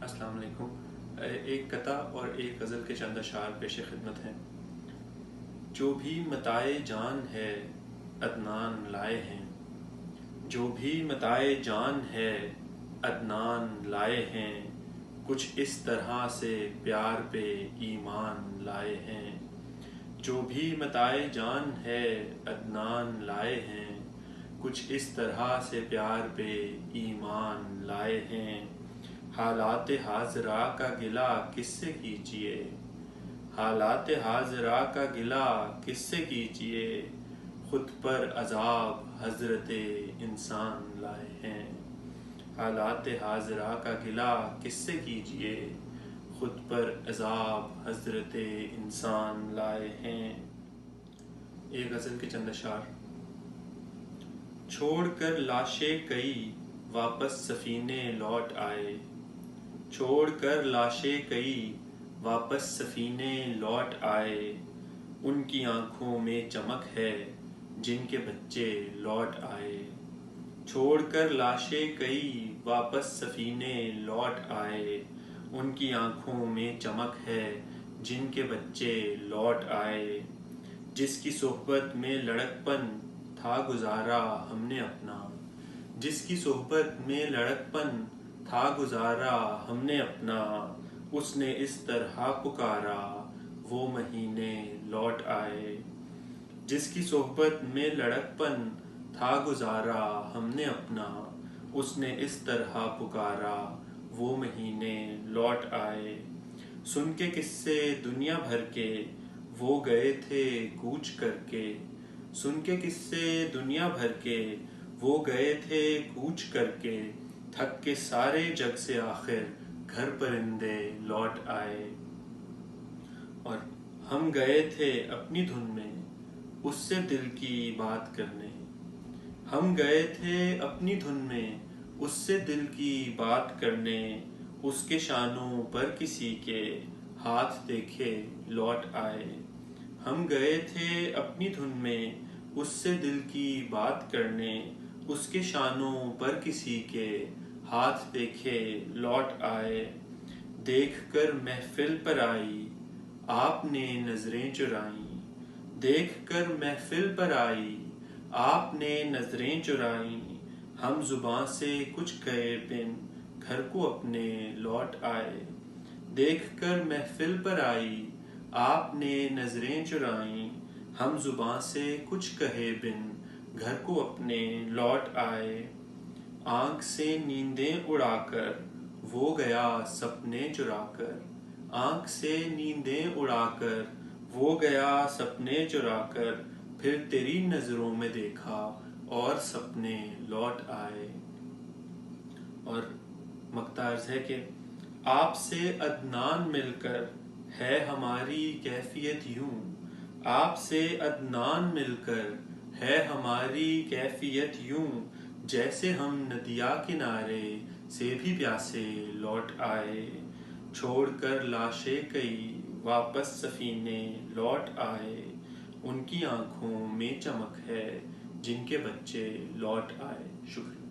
السلام علیکم۔ ایک قطع اور ایک غزل کے چند اشعار پیش خدمت ہیں۔ جو بھی متاع جان ہے عدنان لائے ہیں، جو بھی متاع جان ہے عدنان لائے ہیں، کچھ اس طرح سے پیار پہ ایمان لائے ہیں۔ جو بھی متاع جان ہے عدنان لائے ہیں، کچھ اس طرح سے پیار پہ ایمان لائے ہیں۔ حالات حاضرہ کا گلہ کس سے کیجیے، حالات حاضرہ کا گلہ کس سے کیجیے، خود پر عذاب حضرت انسان لائے ہیں۔ حالات حاضرہ کا گلہ کس سے کیجیے، خود پر عذاب حضرت انسان لائے ہیں۔ ایک غزل کے چند اشعار۔ چھوڑ کر لاشیں کئی واپس سفینے لوٹ آئے، چھوڑ کر لاشیں کئی واپس سفینے لوٹ آئے، ان کی آنکھوں میں چمک ہے جن کے بچے لوٹ آئے۔ چھوڑ کر لاشیں کئی واپس سفینے لوٹ آئے، ان کی آنکھوں میں چمک ہے جن کے بچے لوٹ آئے۔ جس کی صحبت میں لڑکپن تھا گزارا ہم نے اپنا، جس کی صحبت میں لڑکپن تھا گزارا ہم نے اپنا، اس نے اس طرح پکارا وہ مہینے لوٹ آئے۔ جس کی صحبت میں لڑکپن تھا گزارا ہم نے اپنا، اس نے اس طرح پکارا وہ مہینے لوٹ آئے۔ سن کے قصے دنیا بھر کے وہ گئے تھے کوچ کر کے، سن کے قصے دنیا بھر کے وہ گئے تھے کوچ کر کے، تھک کے سارے جگ سے آخر گھر پرندے لوٹ آئے۔ اور ہم گئے تھے اپنی دھن میں اس سے دل کی بات کرنے، ہم گئے تھے اپنی دھن میں اس سے دل کی بات کرنے، اس کے شانوں پر کسی کے ہاتھ دیکھے لوٹ آئے۔ ہم گئے تھے اپنی دھن میں اس سے دل کی بات کرنے، اس کے شانوں پر کسی کے ہاتھ دیکھے لوٹ آئے۔ دیکھ کر محفل پر آئی آپ نے نظریں چرائیں، دیکھ کر محفل پر آئی آپ نے نظریں چرائیں، ہم زباں سے کچھ کہے بن گھر کو اپنے لوٹ آئے۔ دیکھ کر محفل پر آئی آپ نے نظریں چرائیں، ہم زباں سے کچھ کہے بن گھر کو اپنے لوٹ آئے۔ آنکھ سے نیندیں اڑا کر وہ گیا سپنے چرا کر، آنکھ سے نیندیں اڑا کر وہ گیا سپنے چرا کر، پھر تیری نظروں میں دیکھا اور سپنے لوٹ آئے۔ اور مقطع عرض ہے کہ آپ سے عدنان مل کر ہے ہماری کیفیت یوں، آپ سے عدنان مل کر ہے ہماری کیفیت یوں، جیسے ہم ندیہ کنارے سے بھی پیاسے لوٹ آئے۔ چھوڑ کر لاشیں کئی واپس سفینے لوٹ آئے، ان کی آنکھوں میں چمک ہے جن کے بچے لوٹ آئے۔ شکریہ۔